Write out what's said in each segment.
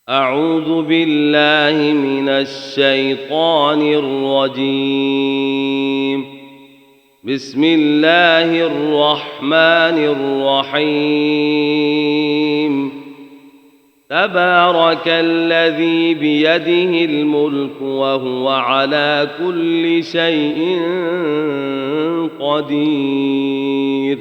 أعوذ بالله من الشيطان الرجيم. بسم الله الرحمن الرحيم. تبارك الذي بيده الملك وهو على كل شيء قدير.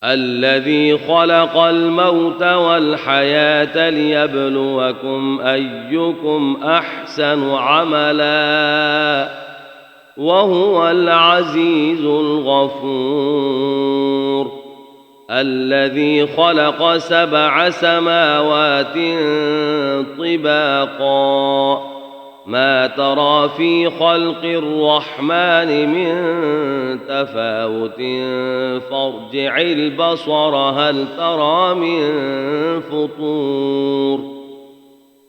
الذي خلق الموت والحياة ليبلوكم أيكم أحسن عملا وهو العزيز الغفور. الذي خلق 7 سماوات طباقا ما ترى في خلق الرحمن من تفاوت فارجع البصر هل ترى من فطور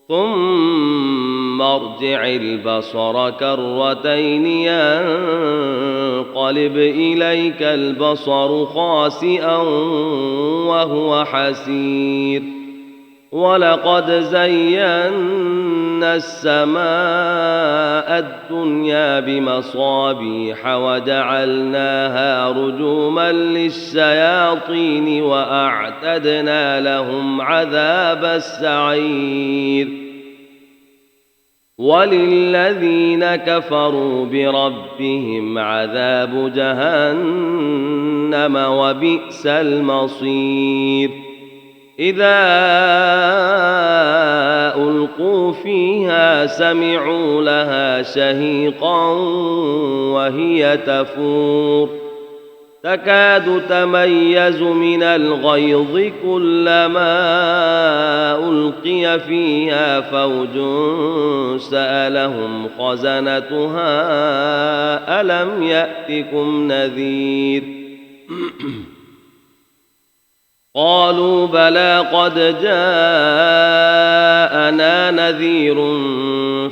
ثم ارجع البصر كرتين ينقلب إليك البصر خاسئا وهو حسير. ولقد زينا السماء الدنيا بمصابيح وجعلناها رجوما للشياطين وأعتدنا لهم عذاب السعير. وللذين كفروا بربهم عذاب جهنم وبئس المصير. إذا ألقوا فيها سمعوا لها شهيقا وهي تفور تكاد تميز من الغيظ كلما ألقي فيها فوج سألهم خزنتها ألم يأتكم نذير قالوا بلى قد جاءنا نذير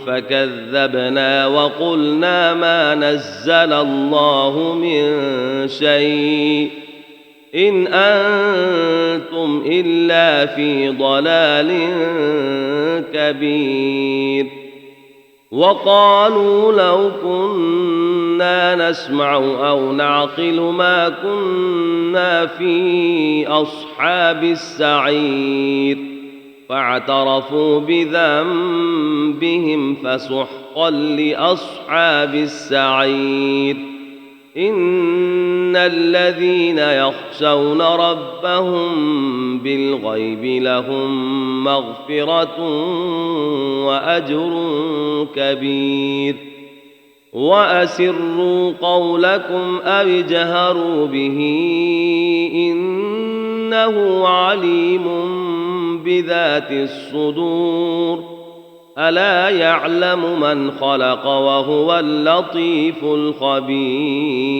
فكذبنا وقلنا ما نزل الله من شيء إن أنتم إلا في ضلال كبير. وقالوا لو كنا نسمع أو نعقل ما كنا في أصحاب السعير فاعترفوا بذنبهم فسحقا لأصحاب السعير. إن الذين يخشون ربهم بالغيب لهم مغفرة وأجر كبير. وأسروا قولكم أو اجهروا به إنه عليم بذات الصدور. ألا يعلم من خلق وهو اللطيف الخبير.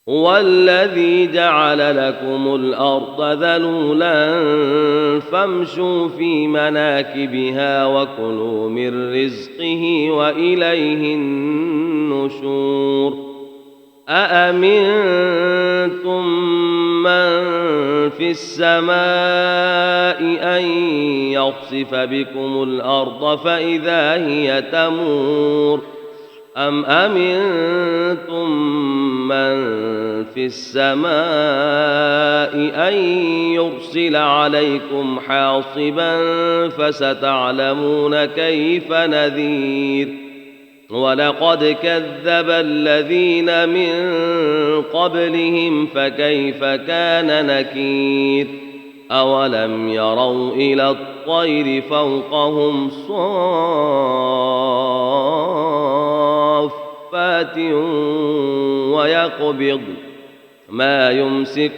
هو الذي جعل لكم الأرض ذلولا فامشوا في مناكبها وكلوا من رزقه وإليه النشور. أأمنتم من في السماء أن يخسف بكم الأرض فإذا هي تمور أم أمنتم من في السماء أن يرسل عليكم حاصبا فستعلمون كيف نذير. ولقد كذب الذين من قبلهم فكيف كان نكير. أولم يروا إلى الطير فوقهم صافات ويقبض ما يمسكهن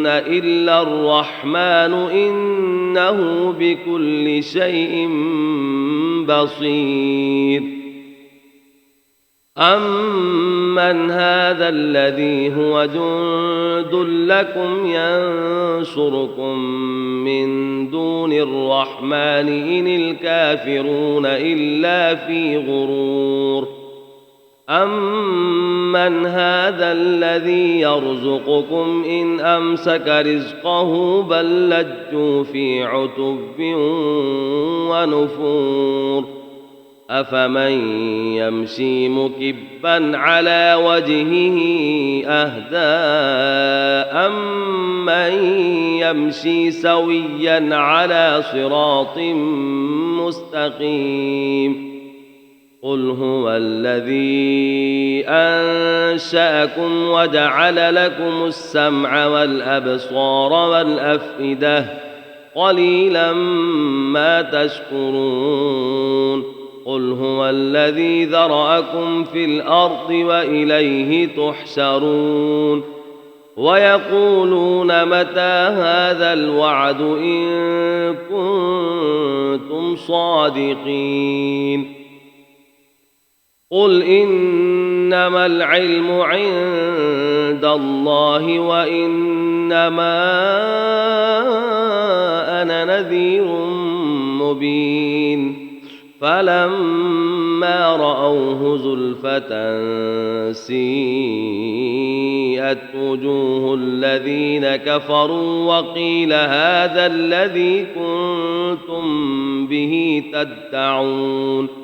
إلا الرحمن إنه بكل شيء بصير. أمن هذا الذي هو جند لكم ينصركم من دون الرحمن إن الكافرون إلا في غرور. أمن من هذا الذي يرزقكم إن أمسك رزقه بل لجوا في عتب ونفور أفمن يمشي مكبا على وجهه أهدى أمن يمشي سويا على صراط مستقيم قل هو الذي أنشأكم وجعل لكم السمع والأبصار والأفئدة قليلا ما تشكرون قل هو الذي ذرأكم في الأرض وإليه تحشرون ويقولون متى هذا الوعد إن كنتم صادقين قل إنما العلم عند الله وإنما أنا نذير مبين فلما رأوه زلفة سيئت وجوه الذين كفروا وقيل هذا الذي كنتم به تدعون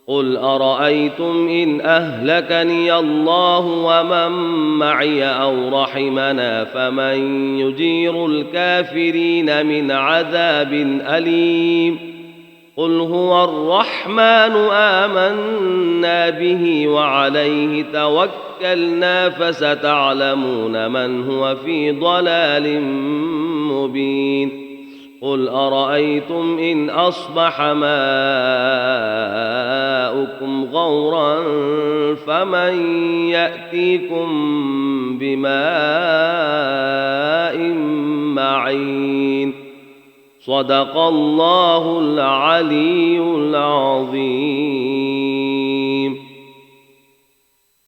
قل أرأيتم إن أهلكني الله ومن معي أو رحمنا فمن يجير الكافرين من عذاب أليم قل هو الرحمن آمنا به وعليه توكلنا فستعلمون من هو في ضلال مبين قل أرأيتم إن أصبح ماؤكم غورا فمن يأتيكم بماء معين صدق الله العلي العظيم.